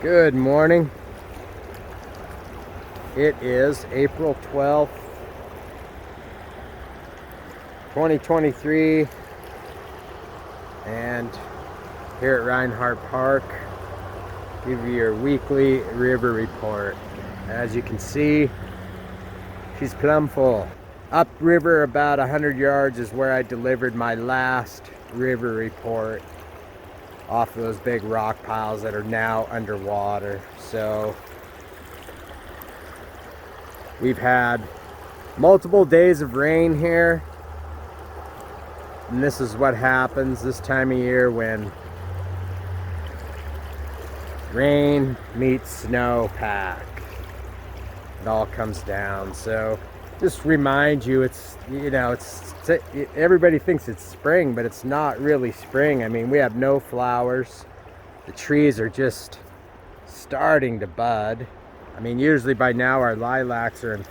Good morning. It is April 12th, 2023, and here at Rinehart Park, give you your weekly river report. As you can see, she's plumb full. Upriver about 100 yards is where I delivered my last river report off those big rock piles that are now underwater. So we've had multiple days of rain here, and this is what happens this time of year when rain meets snowpack. It all comes down. So just remind you, it's everybody thinks it's spring, but it's not really spring. I mean, we have no flowers. The trees are just starting to bud. I mean, usually by now our lilacs are in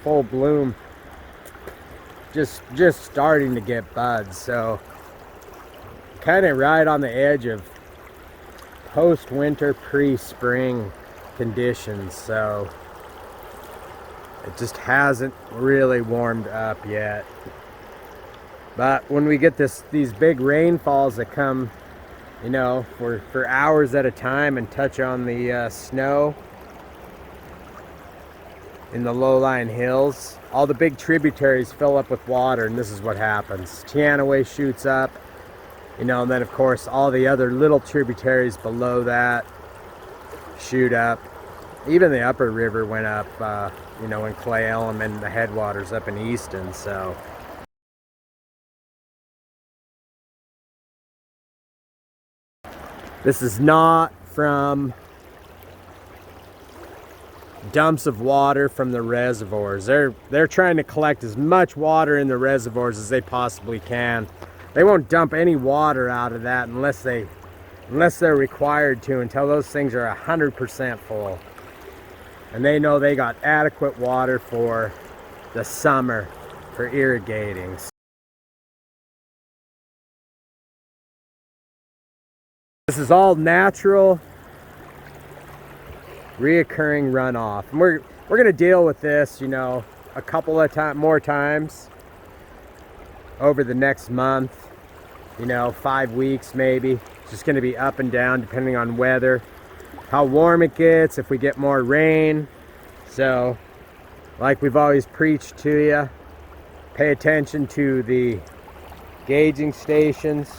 full bloom, just starting to get buds. So kind of right on the edge of post-winter, pre-spring conditions. So it just hasn't really warmed up yet. But when we get these big rainfalls that come, for hours at a time and touch on the snow in the low-lying hills, all the big tributaries fill up with water, and this is what happens. Teanaway shoots up, and then of course all the other little tributaries below that shoot up. Even the upper river went up, in Clay Elm and the headwaters up in Easton. So this is not from dumps of water from the reservoirs. They're trying to collect as much water in the reservoirs as they possibly can. They won't dump any water out of that unless they're required to, until those things are 100% full. And they know they got adequate water for the summer for irrigating. This is all natural, reoccurring runoff. And we're going to deal with this, a couple of more times over the next month, 5 weeks maybe. It's just going to be up and down depending on weather, how warm it gets, if we get more rain. So like we've always preached to you, pay attention to the gauging stations.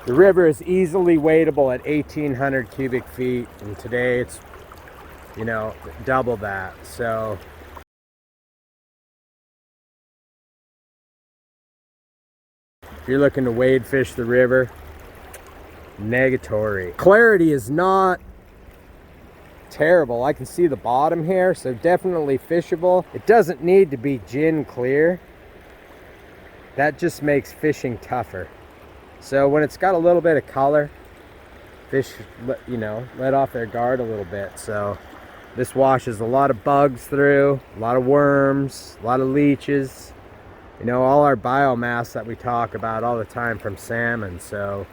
The river is easily wadable at 1,800 cubic feet, and today it's double that. So if you're looking to wade fish the river, negatory. Clarity is not terrible. I can see the bottom here, so definitely fishable. It doesn't need to be gin clear. That just makes fishing tougher. So when it's got a little bit of color, fish let off their guard a little bit. So this washes a lot of bugs through, a lot of worms, a lot of leeches, all our biomass that we talk about all the time from salmon. So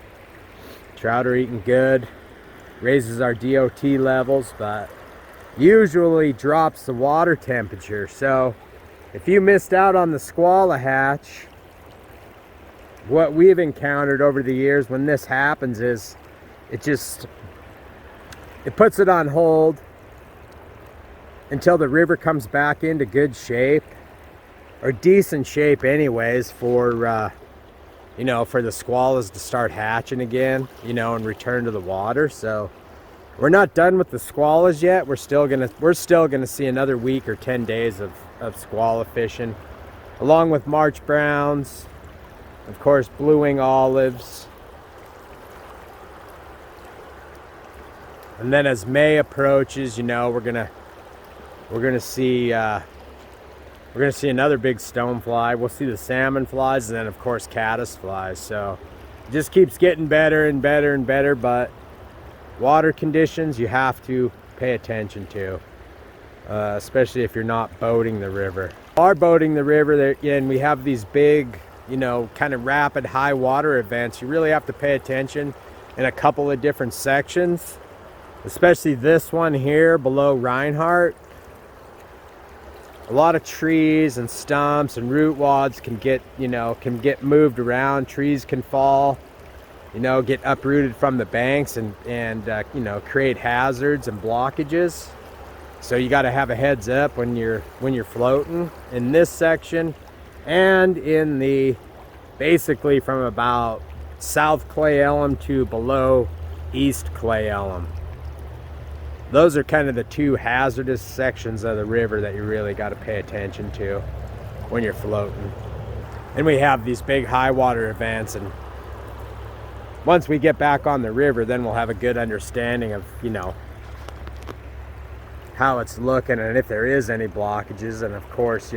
trout are eating good, raises our DOT levels, but usually drops the water temperature. So if you missed out on the squallow hatch, what we've encountered over the years when this happens is it puts it on hold until the river comes back into good shape, or decent shape anyways, for for the squallows to start hatching again, and return to the water. So we're not done with the squallows yet. We're still gonna see another week or 10 days of squallow fishing, along with March browns, of course blue-wing olives. And then as May approaches, we're gonna see another big stonefly. We'll see the salmon flies, and then of course caddis flies. So it just keeps getting better and better and better. But water conditions you have to pay attention to, especially if you're not boating the river. Are boating the river there, and we have these big, kind of rapid high water events. You really have to pay attention in a couple of different sections. especially this one here below Rinehart. A lot of trees and stumps and root wads can get, can get moved around. Trees can fall, get uprooted from the banks and create hazards and blockages. So you got to have a heads up when you're floating in this section, and in the basically from about South Clay Ellum to below East Clay Ellum. Those are kind of the two hazardous sections of the river that you really got to pay attention to when you're floating. And we have these big high water events, and once we get back on the river, then we'll have a good understanding of, how it's looking and if there is any blockages. And of course,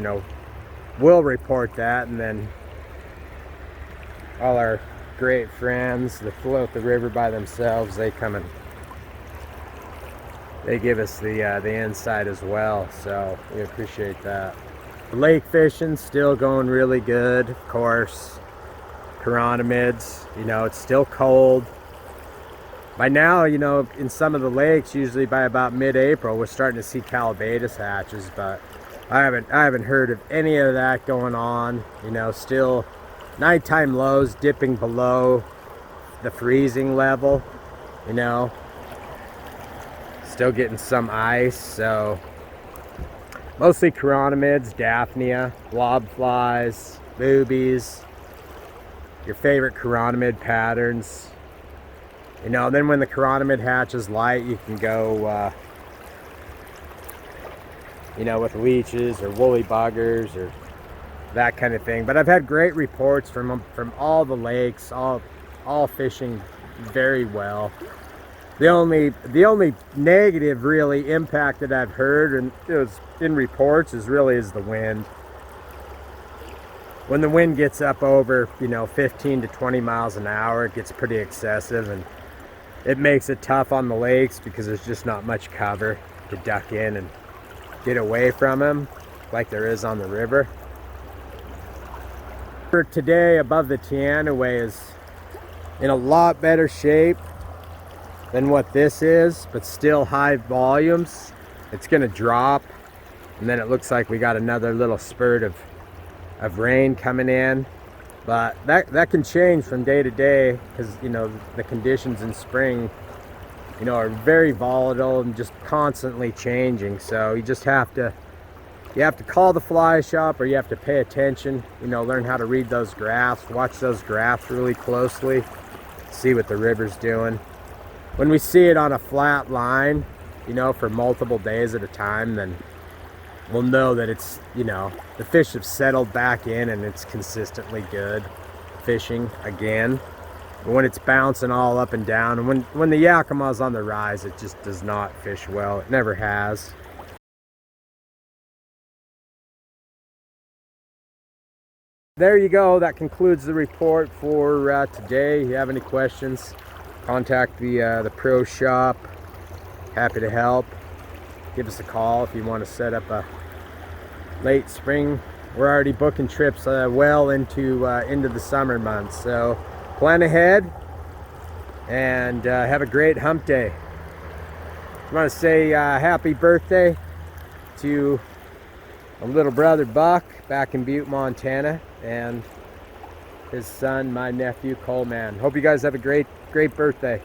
we'll report that, and then all our great friends that float the river by themselves, they come and they give us the insight as well, so we appreciate that. Lake fishing still going really good, of course. Chironomids, it's still cold. By now, in some of the lakes, usually by about mid-April, we're starting to see calabatus hatches, but I haven't heard of any of that going on. Still nighttime lows dipping below the freezing level, Still getting some ice, so mostly chironomids, daphnia, blob flies, boobies, your favorite chironomid patterns. Then when the chironomid hatches light, you can go, with leeches or woolly buggers or that kind of thing. But I've had great reports from all the lakes, all fishing very well. The only negative really impact that I've heard, and it was in reports, is the wind. When the wind gets up over 15 to 20 miles an hour, it gets pretty excessive, and it makes it tough on the lakes because there's just not much cover to duck in and get away from them like there is on the river. For today, above the Teanaway is in a lot better shape than what this is, but still high volumes. It's gonna drop, and then it looks like we got another little spurt of rain coming in, but that can change from day to day, because the conditions in spring are very volatile and just constantly changing. So you just have to call the fly shop, or you have to pay attention, learn how to read those graphs, watch those graphs really closely, see what the river's doing. When we see it on a flat line, for multiple days at a time, then we'll know that it's, the fish have settled back in and it's consistently good fishing again. But when it's bouncing all up and down, and when the Yakima's on the rise, it just does not fish well. It never has. There you go. That concludes the report for today. If you have any questions, contact the pro shop. Happy to help. Give us a call if you want to set up a late spring. We're already booking trips well into the summer months, so plan ahead and have a great hump day. I want to say happy birthday to my little brother Buck back in Butte, Montana, and his son, my nephew Coleman. Hope you guys have a great birthday.